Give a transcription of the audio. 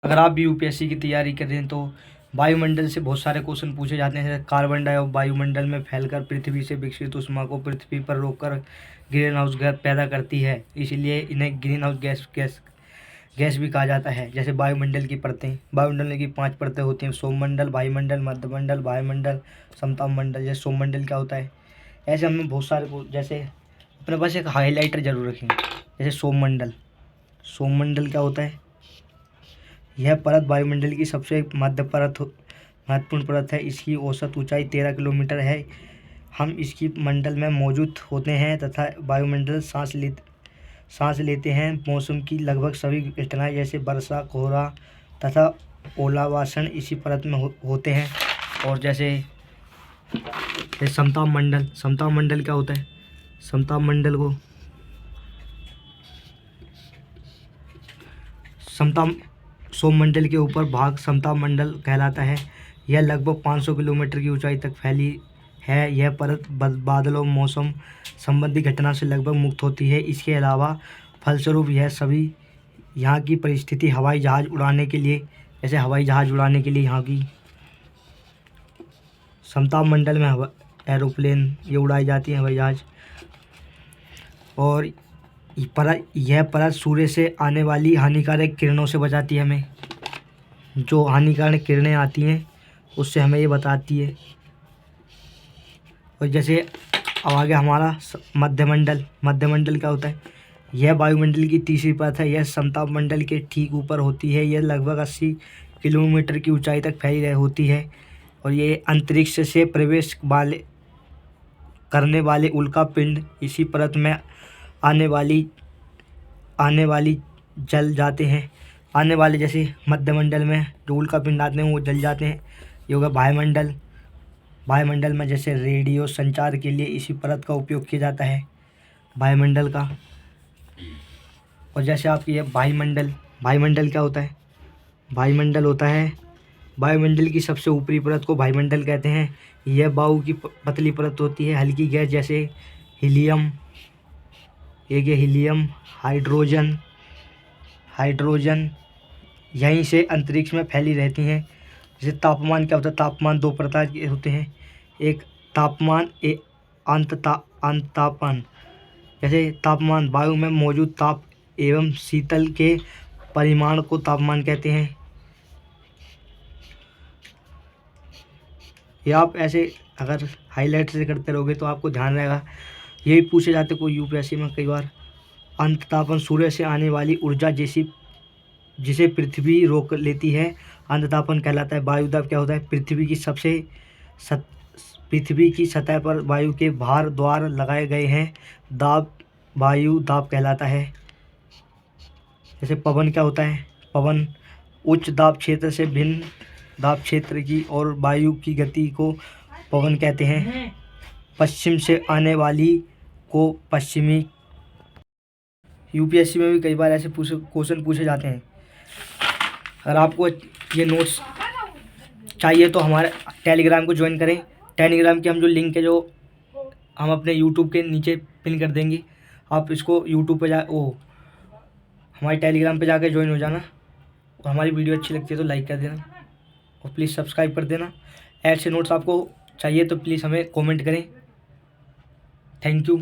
अगर आप भी यूपीएससी की तैयारी कर रहे हैं तो वायुमंडल से बहुत सारे क्वेश्चन पूछे जाते हैं। जैसे कार्बन डाइऑक्साइड वायुमंडल में फैलकर पृथ्वी से विकसित ऊष्मा को पृथ्वी पर रोककर ग्रीन हाउस गैस पैदा करती है, इसीलिए इन्हें ग्रीन हाउस गैस भी कहा जाता है। जैसे वायुमंडल की परतें, वायुमंडल की 5 परतें होती हैं: सौमंडल, वायुमंडल, मध्यमंडल, वायुमंडल, समताप मंडल। जैसे सौमंडल क्या होता है, ऐसे हमें बहुत सारे जैसे अपने पास एक हाईलाइटर जरूर रखेंगे। जैसे सौमंडल, सौमंडल क्या होता है, यह परत वायुमंडल की सबसे महत्वपूर्ण परत है। इसकी औसत ऊंचाई 13 किलोमीटर है। हम इसकी मंडल में मौजूद होते हैं तथा वायुमंडल सांस लेते हैं। मौसम की लगभग सभी घटनाएं जैसे वर्षा, कोहरा तथा ओलावृष्टि इसी परत में होते हैं। और जैसे समताप मंडल, समताप मंडल क्या होता है, समताप मंडल को सौमंडल के ऊपर भाग समताप मंडल कहलाता है। यह लगभग 500 किलोमीटर की ऊंचाई तक फैली है। यह परत बादलों मौसम संबंधी घटना से लगभग मुक्त होती है। इसके अलावा फलस्वरूप यह सभी यहाँ की परिस्थिति हवाई जहाज़ उड़ाने के लिए, जैसे हवाई जहाज़ उड़ाने के लिए यहाँ की समताप मंडल में एरोप्लेन ये उड़ाई जाती है, हवाई जहाज़। और यह परत सूर्य से आने वाली हानिकारक किरणों से बचाती है हमें। जो हानिकारक किरणें आती हैं उससे हमें ये बताती है। और जैसे अब आगे हमारा मध्यमंडल, मध्यमंडल क्या होता है, यह वायुमंडल की तीसरी परत है। यह समताप मंडल के ठीक ऊपर होती है। यह लगभग 80 किलोमीटर की ऊंचाई तक फैली होती है। और ये अंतरिक्ष से प्रवेश करने वाले उल्का पिंड इसी परत में आने वाली जल जाते हैं। आने वाले जैसे मध्यमंडल में जो उल्का पिंड आते हैं वो जल जाते हैं। ये होगा वायुमंडल। वायुमंडल में जैसे रेडियो संचार के लिए इसी परत का उपयोग किया जाता है, वायुमंडल का। और जैसे आपकी ये वायुमंडल, वायुमंडल क्या होता है, वायुमंडल होता है वायुमंडल की सबसे ऊपरी परत को वायुमंडल कहते हैं। यह वायु की पतली परत होती है। हल्की गैस जैसे हीलियम, एक हीलियम, हाइड्रोजन यहीं से अंतरिक्ष में फैली रहती हैं। जैसे तापमान क्या होता है, तापमान 2 प्रकार के होते हैं। एक तापमान, अंततापन। जैसे तापमान वायु में मौजूद ताप एवं शीतल के परिमाण को तापमान कहते हैं। ये आप ऐसे अगर हाईलाइट से करते रहोगे तो आपको ध्यान रहेगा। यही पूछे जाते कोई यूपीएससी में कई बार। अंततापन सूर्य से आने वाली ऊर्जा जिसे पृथ्वी रोक लेती है, अंततापन कहलाता है। वायुदाब क्या होता है, पृथ्वी की सतह पर वायु के भार द्वारा लगाए गए हैं दाब, वायु दाब कहलाता है। जैसे पवन क्या होता है, पवन उच्च दाब क्षेत्र से भिन्न दाब क्षेत्र की और वायु की गति को पवन कहते हैं। पश्चिम से आने वाली को पश्चिमी। यूपीएससी में भी कई बार ऐसे क्वेश्चन पूछे जाते हैं। अगर आपको ये नोट्स चाहिए तो हमारे टेलीग्राम को ज्वाइन करें। टेलीग्राम की हम जो लिंक है जो हम अपने यूट्यूब के नीचे पिन कर देंगे। आप इसको यूट्यूब पे हमारे टेलीग्राम पे जाकर ज्वाइन हो जाना। और हमारी वीडियो अच्छी लगती है तो लाइक कर देना और प्लीज़ सब्सक्राइब कर देना। ऐसे नोट्स आपको चाहिए तो प्लीज़ हमें कमेंट करें। Thank you.